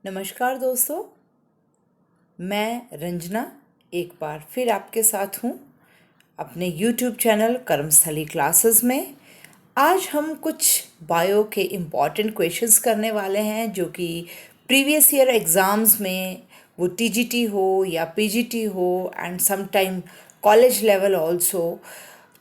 नमस्कार दोस्तों, मैं रंजना एक बार फिर आपके साथ हूँ अपने YouTube चैनल कर्मस्थली क्लासेस में। आज हम कुछ बायो के इम्पॉर्टेंट क्वेश्चंस करने वाले हैं जो कि प्रीवियस ईयर एग्ज़ाम्स में वो टीजीटी हो या पीजीटी हो and some time college level also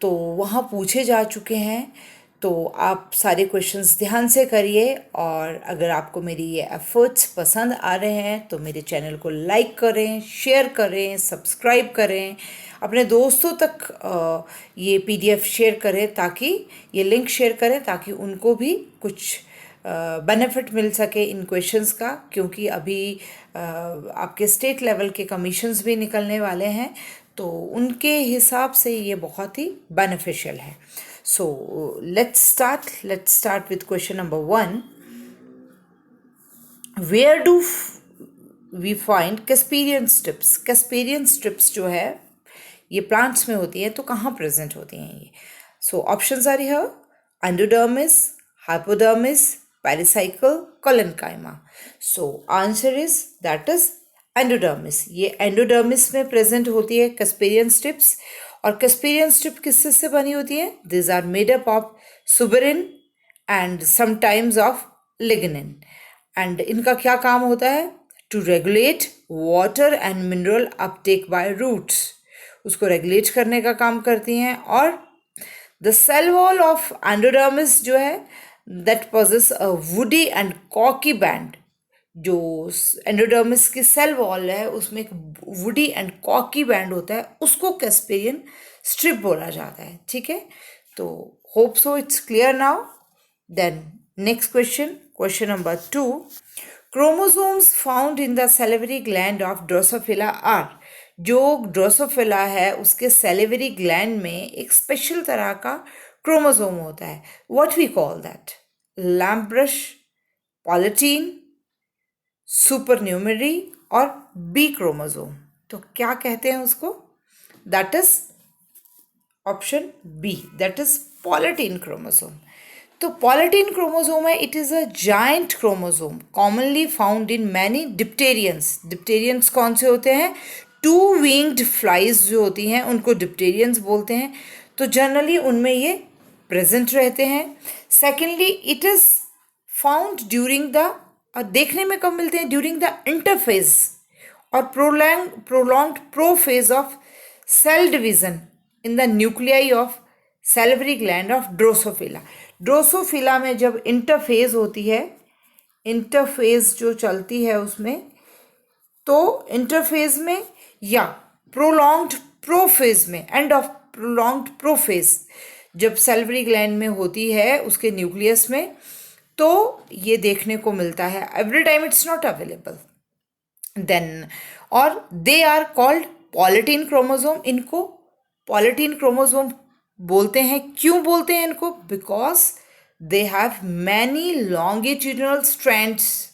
तो वहाँ पूछे जा चुके हैं। तो आप सारे क्वेश्चंस ध्यान से करिए और अगर आपको मेरी ये एफर्ट्स पसंद आ रहे हैं तो मेरे चैनल को लाइक करें, शेयर करें, सब्सक्राइब करें, अपने दोस्तों तक ये पीडीएफ शेयर करें ताकि ये लिंक शेयर करें ताकि उनको भी कुछ बेनिफिट मिल सके इन क्वेश्चंस का, क्योंकि अभी आपके स्टेट लेवल के कमीशंस भी निकलने वाले हैं तो उनके हिसाब से ये बहुत ही बेनिफिशियल है। So let's start with question number 1. Where do we find Casparian strips? Casparian strips जो है ये प्लांट्स में होती है तो कहाँ प्रेजेंट होती हैं ये? So options are here: endodermis, hypodermis, pericycle, collenchyma. So answer is that is endodermis. ये एंडोडर्मिस में प्रेजेंट होती है कैस्पेरियन स्ट्रिप्स। और कैस्पेरियन स्ट्रिप किससे से बनी होती है? This are made up of suberin and sometimes of lignin. And इनका क्या काम होता है? To regulate water and mineral uptake by roots, उसको रेगुलेट करने का काम करती हैं। और the cell wall of endodermis जो है that possess a woody and कॉकी बैंड। जो एंडोडर्मिस की सेल वॉल है उसमें एक वुडी एंड कॉकी बैंड होता है, उसको कैस्पेरियन स्ट्रिप बोला जाता है। ठीक है, तो hope so it's clear now. Then next question number 2. Chromosomes found in the salivary gland of Drosophila are. जो ड्रोसोफिला है उसके सैलिवरी ग्लैंड में एक स्पेशल तरह का क्रोमोसोम होता है। What we call that? Lamp brush, polytene, supernumerary और बी क्रोमोसोम। तो क्या कहते हैं उसको? That is option B, that is polytene chromosome. तो पॉलिटीन क्रोमोसोम है, it is a giant chromosome commonly found in many dipterans. Dipterans कौन से होते हैं? टू विंग्ड फ्लाइज जो होती हैं उनको डिप्टेरियंस बोलते हैं। तो जनरली उनमें ये प्रेजेंट रहते हैं। Secondly it is found during the, और देखने में कब मिलते हैं? ड्यूरिंग द इंटरफेज और prolonged prophase of cell division in the nuclei of salivary gland of Drosophila. Drosophila में जब इंटरफेज होती है, इंटरफेज जो चलती है उसमें, तो इंटरफेज में या प्रोलॉन्ग्ड प्रोफेज में, एंड ऑफ प्रोलॉन्ग्ड प्रोफेज जब सैलिवरी ग्लैंड में होती है उसके न्यूक्लियस में, तो ये देखने को मिलता है। Every time it's not available. Then और they are called polytene chromosome. इनको पॉलिटीन क्रोमोसोम बोलते हैं। क्यों बोलते हैं इनको? Because they have many longitudinal strands.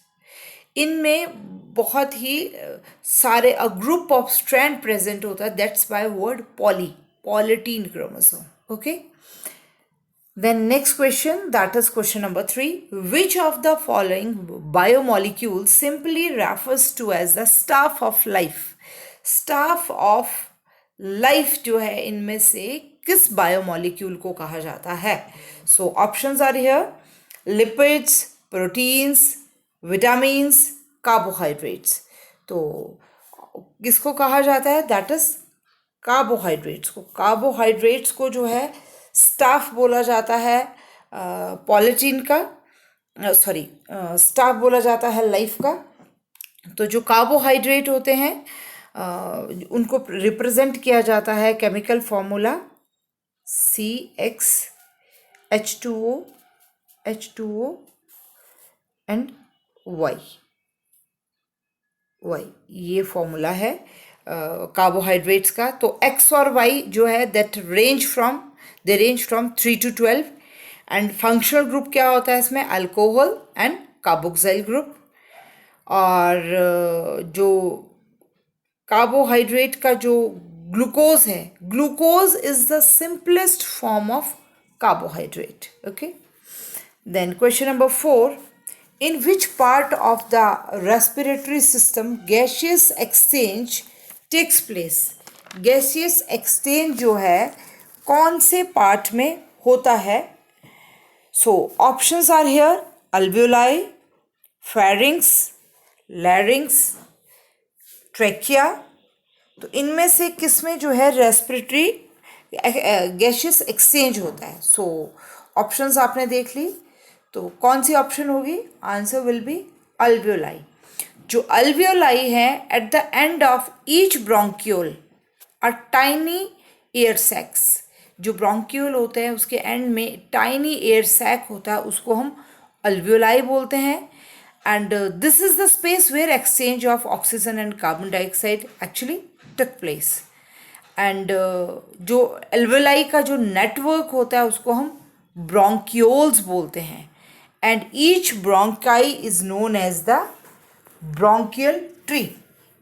इनमें बहुत ही सारे a group of strand present होता है। That's by word polytene chromosome. Okay, then next question, that is question number 3. Which of the following biomolecules simply refers to as the staff of life? Staff of life जो है इनमें से किस biomolecule को कहा जाता है? So options are here: lipids, proteins, vitamins, carbohydrates. तो किसको कहा जाता है? That is कार्बोहाइड्रेट्स को। कार्बोहाइड्रेट्स को जो है स्टाफ बोला जाता है पॉलिटीन का, सॉरी स्टाफ बोला जाता है लाइफ का। तो जो कार्बोहाइड्रेट होते हैं उनको रिप्रेजेंट किया जाता है chemical formula CxH2O and Y। ये फॉर्मूला है कार्बोहाइड्रेट्स का। तो X और Y जो है that range from 3 to 12। And functional group क्या होता है इसमें? Alcohol and carboxyl group. और जो कार्बोहाइड्रेट का जो ग्लूकोज है, glucose is the simplest form of carbohydrate. Okay, then question number 4. In which part of the respiratory system gaseous exchange takes place? Gaseous exchange जो है कौन से पार्ट में होता है? So options are here: alveoli, pharynx, larynx, trachea. तो इनमें से किस में जो है रेस्पिरेटरी गैशियस एक्सचेंज होता है? सो ऑप्शंस आपने देख ली, तो कौन सी ऑप्शन होगी? Answer will be alveoli. जो अल्वियोलाई है, at the end of each bronchiole are tiny air sacs. जो ब्रोंक्यूल होते हैं उसके एंड में टाइनी एयर सैक होता है, उसको हम अल्वियोलाई बोलते हैं। And this is the space where exchange of oxygen and carbon dioxide actually took place. And जो alveoli का जो network होता है उसको हम bronchioles बोलते हैं। And each bronchi is known as the bronchial tree.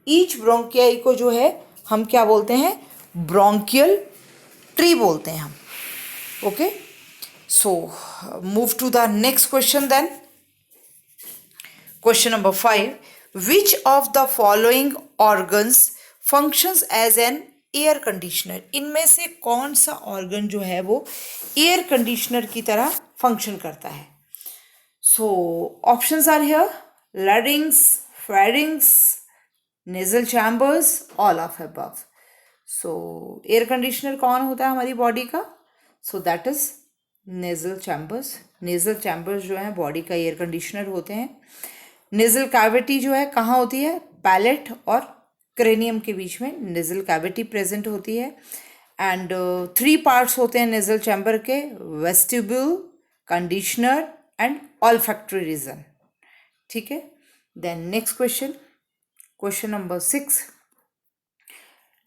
Each bronchi को जो है हम क्या बोलते हैं? bronchial tree बोलते हैं हम। Okay, so move to the next question then. Question number 5. Which of the following organs functions as an air conditioner? इनमें से कौन सा ऑर्गन जो है वो एयर कंडीशनर की तरह फंक्शन करता है? So options are here: larynx, pharynx, nasal chambers, all of above. So air conditioner कौन होता है हमारी बॉडी का? So that is nasal chambers. Nasal chambers जो है बॉडी का एयर कंडीशनर होते हैं। नेजल कैविटी जो है कहाँ होती है? पैलेट और क्रेनियम के बीच में नेजल कैविटी प्रेजेंट होती है। एंड 3 पार्ट्स होते हैं नेजल चैम्बर के: vestibule, conditioner and olfactory region. ठीक है, then next question, question number 6.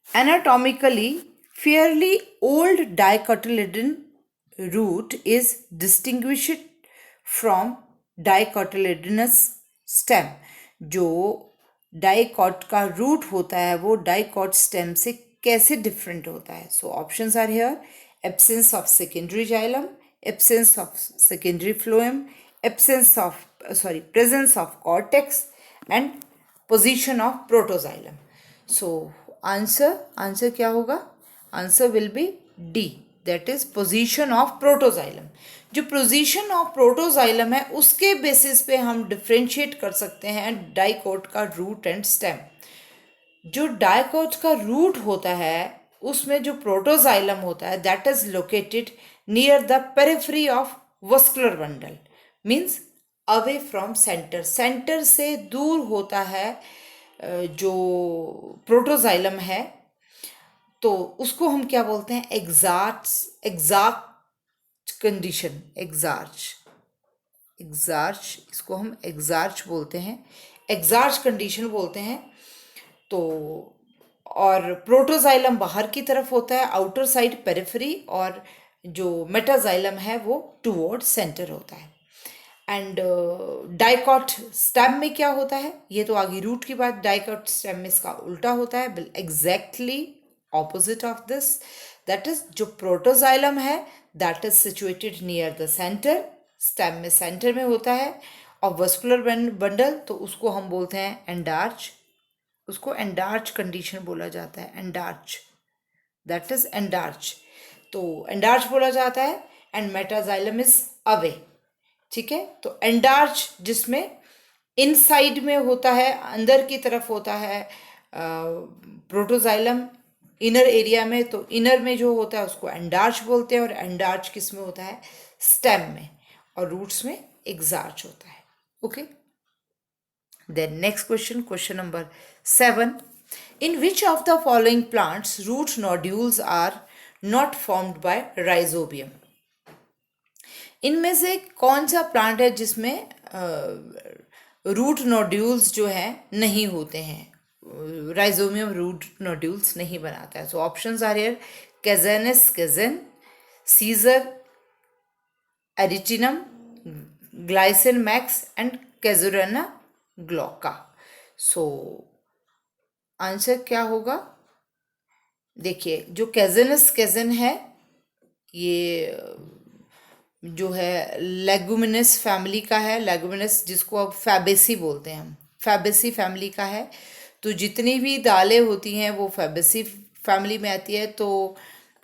Anatomically fairly old dicotyledon root is distinguished from dicotyledonous stem. जो डाइकॉट का रूट होता है वो डाइकॉट स्टेम से कैसे डिफरेंट होता है? So options are here: absence of secondary xylem, absence of secondary phloem, presence of cortex and position of protoxylem. So answer क्या होगा? Answer will be D, that is position of protoxylem. जो position of protoxylem है उसके basis पे हम differentiate कर सकते हैं डाइकोट का रूट एंड स्टेम। जो डाइकोट का रूट होता है उसमें जो प्रोटोजाइलम होता है that is located near the periphery of vascular bundle, means away from centre. Centre से दूर होता है जो प्रोटोजाइलम है, तो उसको हम क्या बोलते हैं? एग्जैक्ट कंडीशन, एग्जार्च, इसको हम एग्जार्च बोलते हैं, एग्जार्च कंडीशन बोलते हैं। तो और प्रोटोजाइलम बाहर की तरफ होता है, आउटर साइड पेरिफेरी, और जो मेटाजाइलम है वो टुवर्ड सेंटर होता है। एंड डाइकॉट स्टेम में क्या होता है? ये तो आगे रूट की बात, डाइकॉट स्टेम में इसका उल्टा होता है, exactly opposite of this. That is जो प्रोटोजाइलम है that is situated near the centre, stem में सेंटर में होता है, और वस्कुलर बंडल तो उसको हम बोलते हैं एंडार्च, उसको एंडार्च कंडीशन बोला जाता है, एंडार्च, दैट इज एंडार्च, तो एंडार्च बोला जाता है। And metaxylem is away. ठीक है, तो एंडार्च जिसमें इनसाइड में होता है, अंदर की तरफ होता है प्रोटोजाइलम इनर एरिया में, तो इनर में जो होता है उसको एंडार्च बोलते हैं, और एंडार्च किस में होता है? स्टेम में, और रूट्स में एग्जार्च होता है। Okay, then next question, question number 7. In which of the following plants root nodules are not formed by Rhizobium? इनमें से कौन सा प्लांट है जिसमें रूट नोड्यूल्स जो है नहीं होते हैं? राइजोबियम रूट नोड्यूल्स नहीं बनाता है। So options are here: cajanus cajan, cicer arietinum, glycine max and casuarina glauca. So answer क्या होगा? देखिए, जो कैजेनस कैजेन है ये जो है लेगुमिनस फैमिली का है, लेगुमिनस जिसको अब फैबेसी बोलते हैं हम, फैबेसी फैमिली का है। तो जितनी भी दालें होती हैं वो फैबेसी फैमिली में आती है। तो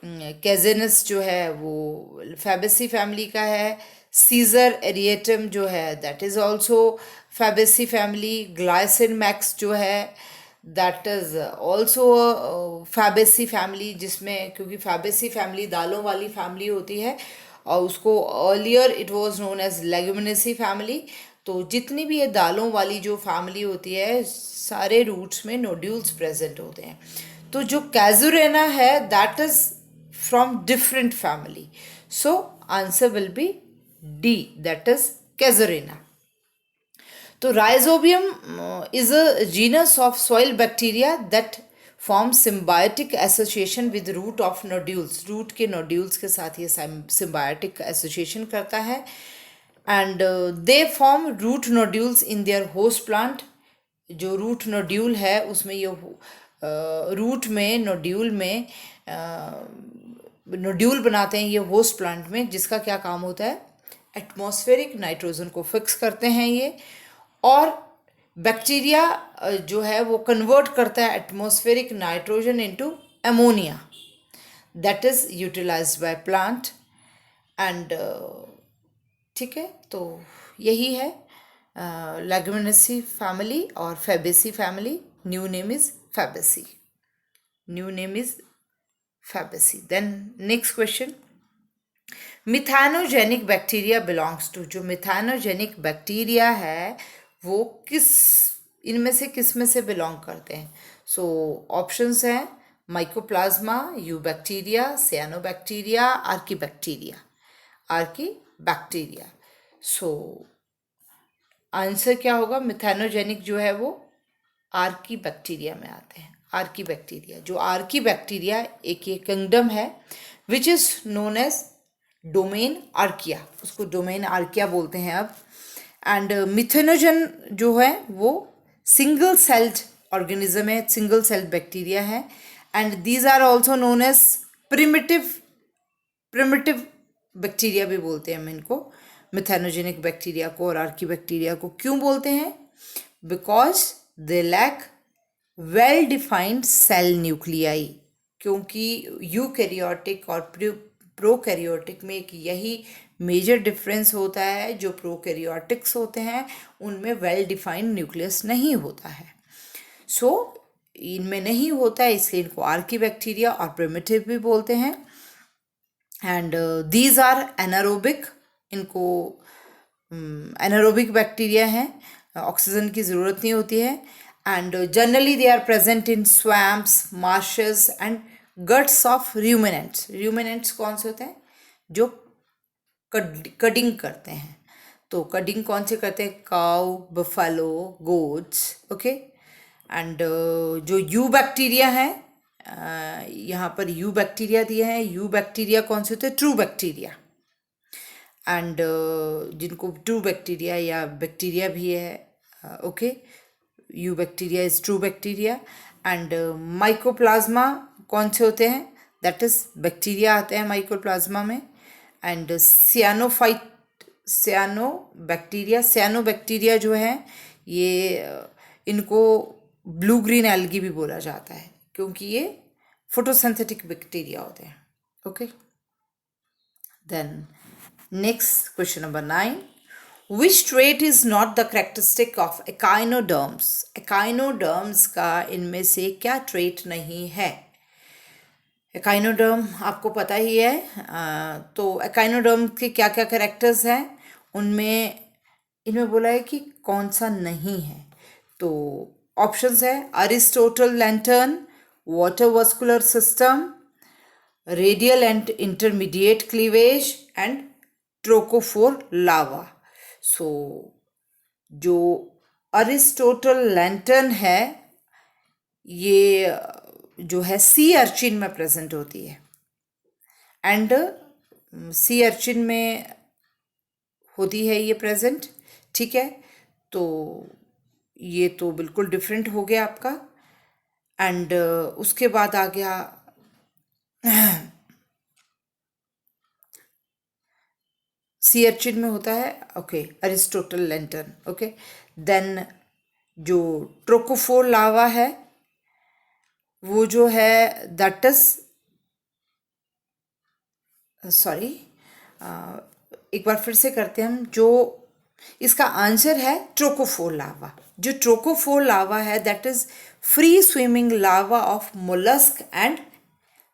कैजेनस जो है वो फैबेसी फैमिली का है। सीजर एरिएटम जो है that is also Fabaceae family. Glycine max जो है that is also Fabaceae family, जिसमें क्योंकि फैबेसी फैमिली दालों वाली फैमिली होती है और उसको earlier it was known as Leguminosae family. तो जितनी भी ये दालों वाली जो फैमिली होती है सारे रूट्स में नोड्यूल्स प्रेजेंट होते हैं। तो जो कैजुरेना है that is from different family. So answer will be D, that is casuarina. तो rhizobium is a genus of soil bacteria that form symbiotic association with root of nodules. Root के nodules के साथ ये symbiotic association करता है। And they form root nodules in their host plant. जो root nodule है उसमें ये रूट में नोड्यूल में नोड्यूल बनाते हैं ये होस्ट प्लांट में, जिसका क्या काम होता है, एटमॉस्फेरिक नाइट्रोजन को फिक्स करते हैं ये। और बैक्टीरिया जो है वो कन्वर्ट करता है atmospheric nitrogen into ammonia, that is utilized by plant. And ठीक है, तो यही है लेगुमिनेसी फैमिली और fabaceae family. New name is fabaceae, new name is fabaceae. Then next question, methanogenic bacteria belongs to. जो मिथैनोजेनिक बैक्टीरिया है वो किस इनमें से किस में से बिलोंग करते हैं? सो ऑप्शंस हैं mycoplasma, you bacteria, सियानोबैक्टीरिया, archaebacteria. Archaebacteria. So answer क्या होगा? मिथैनोजेनिक जो है वो आर्की बैक्टीरिया में आते हैं। आर्की बैक्टीरिया, जो आर्की बैक्टीरिया एक ये किंगडम है which is known as domain Archaea, उसको डोमेन आर्किया बोलते हैं अब। एंड मिथेनोजन जो है वो सिंगल सेल्ड ऑर्गेनिज्म है, सिंगल सेल्ड बैक्टीरिया है। And these are also known as primitive bacteria भी बोलते हैं हम इनको, मिथेनोजेनिक बैक्टीरिया को और आर्की बैक्टीरिया को। क्यों बोलते हैं? Because they lack well defined cell nuclei. क्योंकि यूकैरियोटिक और प्रोकैरियोटिक में एक यही मेजर डिफरेंस होता है, जो प्रोकैरियोटिक्स होते हैं उनमें वेल डिफाइंड न्यूक्लियस नहीं होता है। सो इनमें नहीं होता है, इसलिए इनको आर्की बैक्टीरिया और प्रिमिटिव भी बोलते हैं। एंड दीज आर एनारोबिक, इनको एनारोबिक बैक्टीरिया हैं, ऑक्सीजन की ज़रूरत नहीं होती है। And generally they are present in swamps, marshes and guts of ruminants. Ruminants कौन से होते हैं? जो कडिंग करते हैं। तो कडिंग कौन से करते हैं? Cow, buffalo, goats. Okay. And जो यू बैक्टीरिया है, यहाँ पर यू बैक्टीरिया दिए हैं। यू बैक्टीरिया कौन से होते हैं? True bacteria. एंड जिनको ट्रू बैक्टीरिया या बैक्टीरिया भी है, okay, you bacteria is true bacteria. And mycoplasma कौन से होते हैं? दैट इज बैक्टीरिया आते हैं माइकोप्लाज्मा में। एंड सियानो बैक्टीरिया जो है ये इनको ब्लू ग्रीन एल्गी भी बोला जाता है, क्योंकि ये फोटोसिंथेटिक बैक्टीरिया होते हैं। Okay. Then next question number 9, which trait is not the characteristic of echinoderms. Echinoderms का इनमें से क्या ट्रेट नहीं है? एकाइनोडर्म आपको पता ही है। तो एकाइनोडर्म के क्या क्या कैरेक्टर्स हैं उनमें इनमें बोला है कि कौन सा नहीं है। तो ऑप्शंस है Aristotle lantern, water vascular system, radial and intermediate cleavage and trochophore larva. सो जो अरिस्टोटल लैंटर्न है ये जो है सी अर्चिन में प्रेजेंट होती है। एंड सी अर्चिन में होती है ये प्रेजेंट, ठीक है। तो ये तो बिल्कुल डिफरेंट हो गया आपका। एंड उसके बाद आ गया सी अर्चिन में होता है, okay, Aristotle lantern, okay. Then जो ट्रोकोफोर लावा है वो जो है दैट इज, सॉरी, एक बार फिर से करते हैं हम, जो इसका आंसर है ट्रोकोफोर लावा। जो ट्रोकोफोर लावा है that is free swimming larva of mollusc and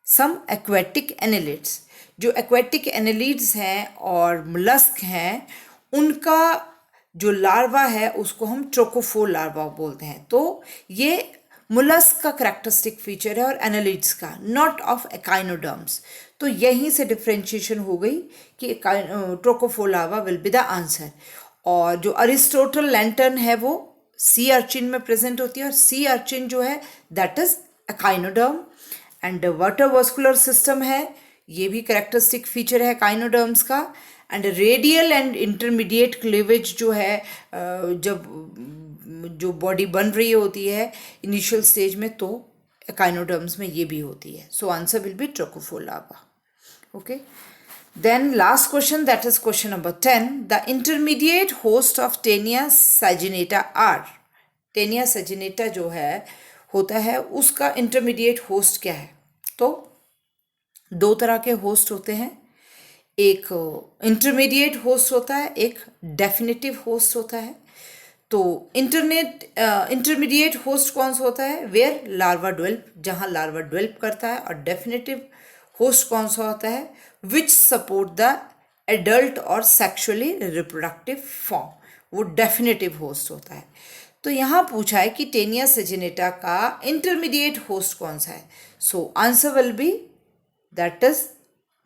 some aquatic annelids. जो एक्वेटिक एनेलिड्स हैं और मोलस्क हैं उनका जो लार्वा है उसको हम ट्रोकोफोर लार्वा बोलते हैं। तो ये मोलस्क का करेक्टरिस्टिक फीचर है और एनालिड्स का, नॉट ऑफ एकाइनोडर्म्स। तो यहीं से डिफ्रेंशिएशन हो गई कि trochophore larva will be the answer. और जो अरिस्टोटल लैंटर्न है वो सी अर्चिन में प्रेजेंट होती है, और सी अर्चिन जो है that is echinoderm. And water vascular system है, ये भी करेक्टरिस्टिक फीचर है काइनोडर्म्स का। And radial and intermediate cleavage जो है, जब जो बॉडी बन रही होती है इनिशियल स्टेज में, तो काइनोडर्म्स में ये भी होती है। So answer will be trochophore larva, okay. Then last question, that is question number 10। The intermediate host of Taenia saginata are. Taenia saginata जो है होता है उसका इंटरमीडिएट होस्ट क्या है? तो दो तरह के होस्ट होते हैं, एक इंटरमीडिएट होस्ट होता है, एक डेफिनेटिव होस्ट होता है। तो इंटरमीडिएट होस्ट कौन सा होता है? वेयर लार्वा डेवलप, जहाँ लार्वा डेवलप करता है। और डेफिनेटिव होस्ट कौन सा होता है? विच सपोर्ट द एडल्ट और सेक्सुअली रिप्रोडक्टिव फॉर्म, वो डेफिनेटिव होस्ट होता है। तो यहाँ पूछा है कि टेनिया सैजिनेटा का इंटरमीडिएट होस्ट कौन सा है। So answer will be that is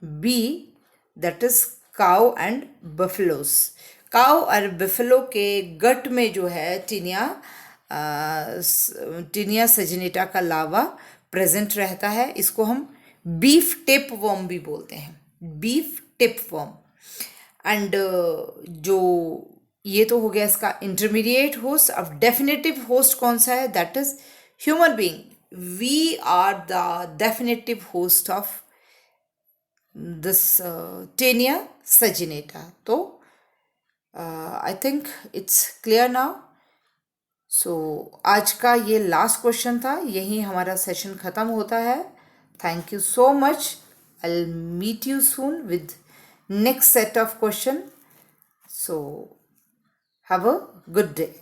B, that is cow and buffaloes. Cow और बफेलो के गट में जो है टीनिया सैजिनेटा का लावा प्रेजेंट रहता है। इसको हम बीफ टिप वर्म भी बोलते हैं, बीफ टिप वर्म। एंड जो ये तो हो गया इसका इंटरमीडिएट होस्ट। अब डेफिनेटिव होस्ट कौन सा है? That is human being. We are the definitive host of this taenia saginata. तो I think it's clear now. So आज का ये लास्ट क्वेश्चन था, यहीं हमारा सेशन ख़त्म होता है। Thank you so much. I will meet you soon with next set of question. So have a good day.